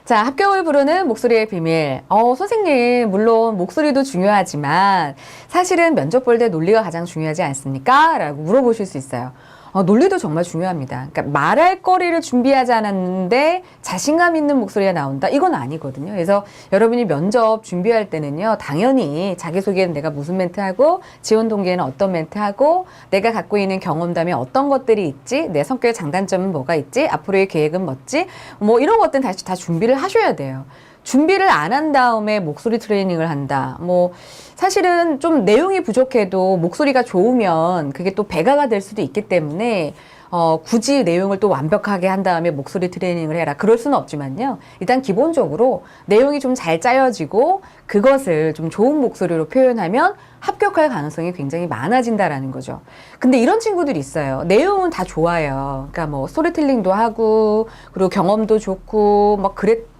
자, 합격을 부르는 목소리의 비밀. 선생님, 물론 목소리도 중요하지만 사실은 면접 볼 때 논리가 가장 중요하지 않습니까? 라고 물어보실 수 있어요. 논리도 정말 중요합니다. 그러니까 말할 거리를 준비하지 않았는데 자신감 있는 목소리가 나온다. 이건 아니거든요. 그래서 여러분이 면접 준비할 때는요, 당연히 자기소개는 내가 무슨 멘트하고, 지원 동기에는 어떤 멘트하고, 내가 갖고 있는 경험담에 어떤 것들이 있지, 내 성격의 장단점은 뭐가 있지, 앞으로의 계획은 뭐지, 뭐 이런 것들은 다시 다 준비를 하셔야 돼요. 준비를 안 한 다음에 목소리 트레이닝을 한다. 뭐 사실은 좀 내용이 부족해도 목소리가 좋으면 그게 또 배가가 될 수도 있기 때문에 굳이 내용을 또 완벽하게 한 다음에 목소리 트레이닝을 해라. 그럴 수는 없지만요. 일단 기본적으로 내용이 좀 잘 짜여지고 그것을 좀 좋은 목소리로 표현하면 합격할 가능성이 굉장히 많아진다라는 거죠. 근데 이런 친구들이 있어요. 내용은 다 좋아요. 그러니까 뭐 스토리텔링도 하고 그리고 경험도 좋고 막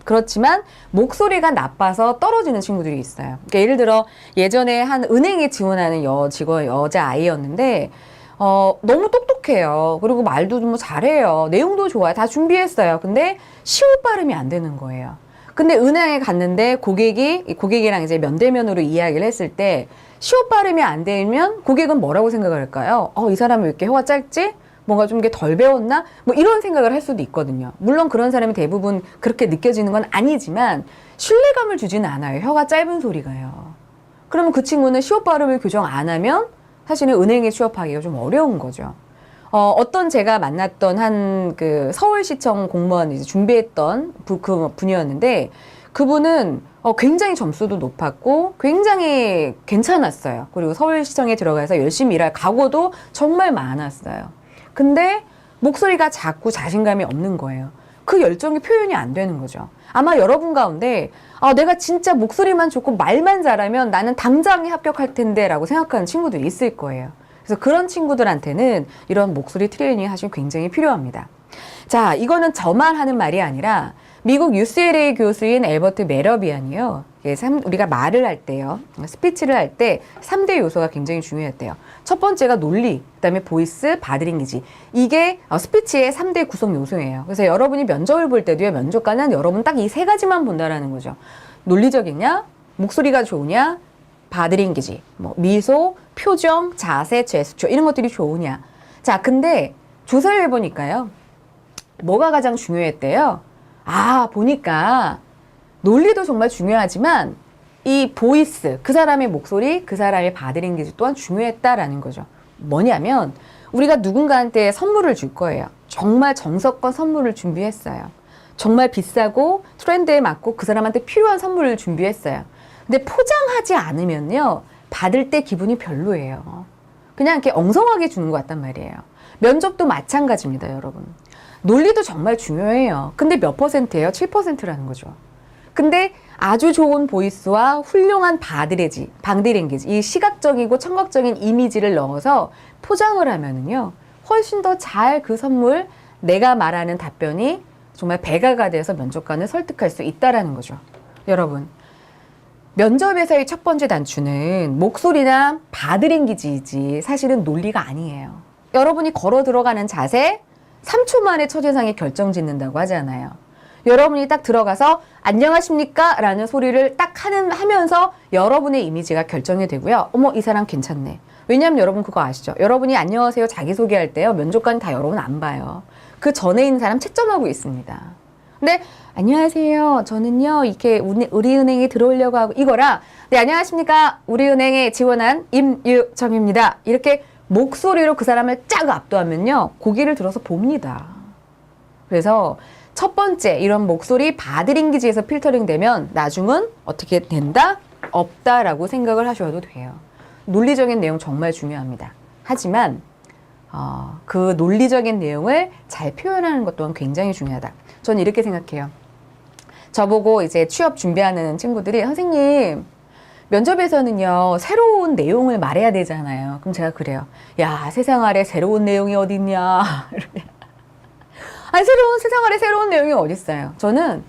그렇지만 목소리가 나빠서 떨어지는 친구들이 있어요. 그러니까 예를 들어 예전에 한 은행에 지원하는 여자 아이였는데 너무 똑똑해요. 그리고 말도 뭐 잘해요. 내용도 좋아요. 다 준비했어요. 근데 시옷 발음이 안 되는 거예요. 근데 은행에 갔는데 고객이랑 이제 면대면으로 이야기를 했을 때 시옷 발음이 안 되면 고객은 뭐라고 생각을 할까요? 이 사람은 왜 이렇게 혀가 짧지? 뭔가 좀 덜 배웠나? 뭐 이런 생각을 할 수도 있거든요. 물론 그런 사람이 대부분 그렇게 느껴지는 건 아니지만 신뢰감을 주지는 않아요. 혀가 짧은 소리가요. 그러면 그 친구는 시옷 발음을 교정 안 하면 사실은 은행에 취업하기가 좀 어려운 거죠. 어떤 제가 만났던 한 그 서울시청 공무원 이제 준비했던 그 분이었는데 그분은 굉장히 점수도 높았고 굉장히 괜찮았어요. 그리고 서울시청에 들어가서 열심히 일할 각오도 정말 많았어요. 근데 목소리가 작고 자신감이 없는 거예요. 그 열정이 표현이 안 되는 거죠. 아마 여러분 가운데 내가 진짜 목소리만 좋고 말만 잘하면 나는 당장에 합격할 텐데 라고 생각하는 친구들이 있을 거예요. 그래서 그런 친구들한테는 이런 목소리 트레이닝 하시면 굉장히 필요합니다. 자, 이거는 저만 하는 말이 아니라 미국 UCLA 교수인 엘버트 메러비안이요. 우리가 말을 할 때요. 스피치를 할 때 3대 요소가 굉장히 중요했대요. 첫 번째가 논리, 그다음에 보이스, 바디랭귀지. 이게 스피치의 3대 구성 요소예요. 그래서 여러분이 면접을 볼 때도요. 면접관은 여러분 딱 이 세 가지만 본다라는 거죠. 논리적이냐, 목소리가 좋으냐, 바디랭귀지, 뭐 미소, 표정, 자세, 제스처 이런 것들이 좋으냐. 자, 근데 조사를 해보니까요. 뭐가 가장 중요했대요? 보니까 논리도 정말 중요하지만 이 보이스, 그 사람의 목소리, 그 사람의 바디랭귀지 또한 중요했다라는 거죠. 뭐냐면 우리가 누군가한테 선물을 줄 거예요. 정말 정석권 선물을 준비했어요. 정말 비싸고 트렌드에 맞고 그 사람한테 필요한 선물을 준비했어요. 근데 포장하지 않으면요. 받을 때 기분이 별로예요. 그냥 이렇게 엉성하게 주는 것 같단 말이에요. 면접도 마찬가지입니다, 여러분. 논리도 정말 중요해요. 근데 몇 %예요? 7%라는 거죠. 근데 아주 좋은 보이스와 훌륭한 바디랭귀지, 이 시각적이고 청각적인 이미지를 넣어서 포장을 하면은요, 훨씬 더 잘 그 선물, 내가 말하는 답변이 정말 배가가 돼서 면접관을 설득할 수 있다라는 거죠. 여러분, 면접에서의 첫 번째 단추는 목소리나 바디랭귀지이지 사실은 논리가 아니에요. 여러분이 걸어 들어가는 자세, 3초 만에 첫인상이 결정짓는다고 하잖아요. 여러분이 딱 들어가서 안녕하십니까? 라는 소리를 딱 하면서 여러분의 이미지가 결정이 되고요. 어머, 이 사람 괜찮네. 왜냐하면 여러분 그거 아시죠? 여러분이 안녕하세요 자기소개할 때요. 면접관이 다 여러분 안 봐요. 그 전에 있는 사람 채점하고 있습니다. 근데 안녕하세요. 저는요. 이렇게 우리은행에 들어오려고 하고 이거라. 네, 안녕하십니까? 우리은행에 지원한 임유정입니다. 이렇게 목소리로 그 사람을 쫙 압도하면요. 고개를 들어서 봅니다. 그래서 첫 번째 이런 목소리 바디랭귀지에서 필터링 되면 나중은 어떻게 된다? 없다라고 생각을 하셔도 돼요. 논리적인 내용 정말 중요합니다. 하지만 그 논리적인 내용을 잘 표현하는 것 또한 굉장히 중요하다. 저는 이렇게 생각해요. 저보고 이제 취업 준비하는 친구들이 선생님 면접에서는요 새로운 내용을 말해야 되잖아요. 그럼 제가 그래요. 야, 세상 아래 새로운 내용이 어딨냐. 아니, 세상 아래 새로운 내용이 어딨어요. 저는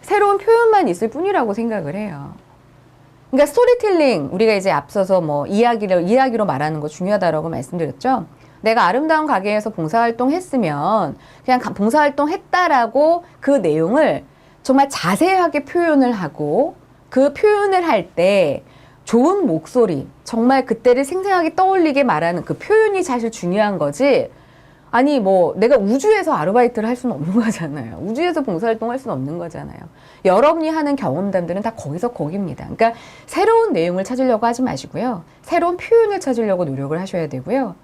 새로운 표현만 있을 뿐이라고 생각을 해요. 그러니까 스토리텔링, 우리가 이제 앞서서 뭐 이야기로 말하는 거 중요하다라고 말씀드렸죠. 내가 아름다운 가게에서 봉사활동 했으면 그냥 봉사활동 했다라고 그 내용을 정말 자세하게 표현을 하고 그 표현을 할 때 좋은 목소리, 정말 그때를 생생하게 떠올리게 말하는 그 표현이 사실 중요한 거지. 아니 뭐 내가 우주에서 아르바이트를 할 수는 없는 거잖아요. 우주에서 봉사활동할 수는 없는 거잖아요. 여러분이 하는 경험담들은 다 거기서 거기입니다. 그러니까 새로운 내용을 찾으려고 하지 마시고요. 새로운 표현을 찾으려고 노력을 하셔야 되고요.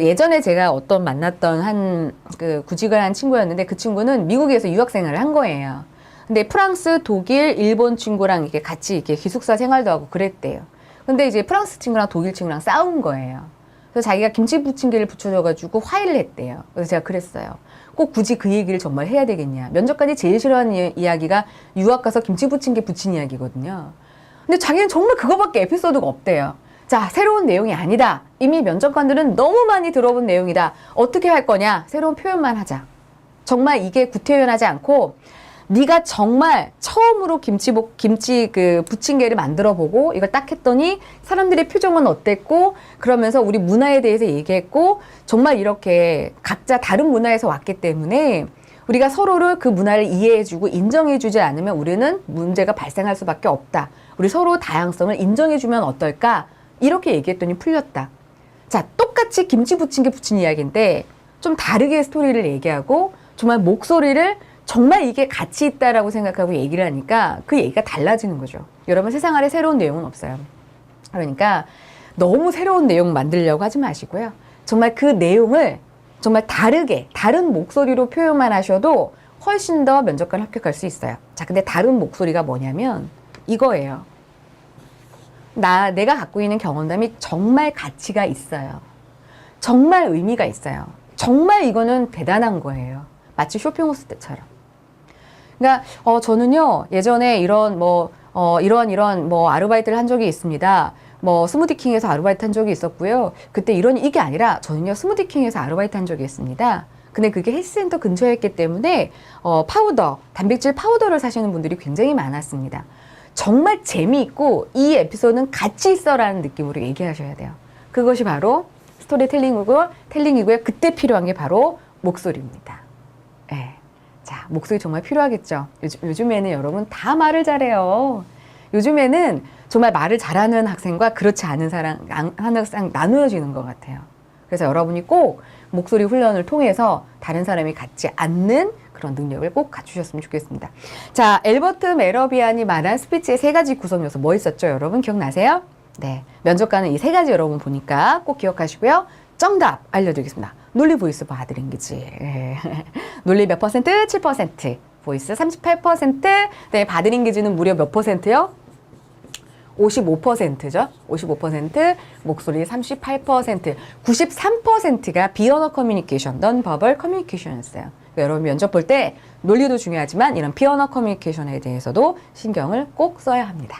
예전에 제가 만났던 그 구직을 한 친구였는데 그 친구는 미국에서 유학생활을 한 거예요. 근데 프랑스, 독일, 일본 친구랑 이렇게 같이 이렇게 기숙사 생활도 하고 그랬대요. 근데 이제 프랑스 친구랑 독일 친구랑 싸운 거예요. 그래서 자기가 김치 부침개를 붙여줘가지고 화해를 했대요. 그래서 제가 그랬어요. 꼭 굳이 그 얘기를 정말 해야 되겠냐. 면접관이 제일 싫어하는 이야기가 유학 가서 김치 부침개 부친 이야기거든요. 근데 자기는 정말 그거밖에 에피소드가 없대요. 자, 새로운 내용이 아니다. 이미 면접관들은 너무 많이 들어본 내용이다. 어떻게 할 거냐? 새로운 표현만 하자. 정말 이게 구태연하지 않고 네가 정말 처음으로 김치 그 부침개를 만들어 보고 이걸 딱 했더니 사람들의 표정은 어땠고 그러면서 우리 문화에 대해서 얘기했고 정말 이렇게 각자 다른 문화에서 왔기 때문에 우리가 서로를 그 문화를 이해해주고 인정해주지 않으면 우리는 문제가 발생할 수밖에 없다. 우리 서로 다양성을 인정해주면 어떨까? 이렇게 얘기했더니 풀렸다. 자, 똑같이 김치 부침개 부친 이야기인데 좀 다르게 스토리를 얘기하고 정말 목소리를 정말 이게 가치 있다라고 생각하고 얘기를 하니까 그 얘기가 달라지는 거죠. 여러분 세상 아래 새로운 내용은 없어요. 그러니까 너무 새로운 내용 만들려고 하지 마시고요. 정말 그 내용을 정말 다르게 다른 목소리로 표현만 하셔도 훨씬 더 면접관 합격할 수 있어요. 자, 근데 다른 목소리가 뭐냐면 이거예요. 내가 갖고 있는 경험담이 정말 가치가 있어요. 정말 의미가 있어요. 정말 이거는 대단한 거예요. 마치 쇼핑호스 때처럼. 그러니까 저는요 예전에 이런 아르바이트를 한 적이 있습니다. 스무디킹에서 아르바이트 한 적이 있었고요. 그때 이게 아니라 저는요 스무디킹에서 아르바이트 한 적이 있습니다. 근데 그게 헬스센터 근처였기 때문에 단백질 파우더를 사시는 분들이 굉장히 많았습니다. 정말 재미있고 이 에피소드는 가치 있어라는 느낌으로 얘기하셔야 돼요. 그것이 바로 스토리텔링이고요. 그때 필요한 게 바로 목소리입니다. 네. 자, 목소리 정말 필요하겠죠. 요즘에는 여러분 다 말을 잘해요. 요즘에는 정말 말을 잘하는 학생과 그렇지 않은 학생 나누어지는 것 같아요. 그래서 여러분이 꼭 목소리 훈련을 통해서 다른 사람이 갖지 않는 그런 능력을 꼭 갖추셨으면 좋겠습니다. 자, 엘버트 메러비안이 말한 스피치의 3가지 구성 요소 뭐 있었죠? 여러분 기억나세요? 네, 면접관은 이 3가지 여러분 보니까 꼭 기억하시고요. 정답 알려드리겠습니다. 논리 보이스 바디랭귀지. 논리 몇 퍼센트? 7%. 보이스 38%. 네, 바디랭귀지는 무려 몇 %요? 55%죠. 55%, 목소리 38%, 93%가 비언어 커뮤니케이션, 넌 버벌 커뮤니케이션이었어요. 여러분 면접 볼 때 논리도 중요하지만 이런 비언어 커뮤니케이션에 대해서도 신경을 꼭 써야 합니다.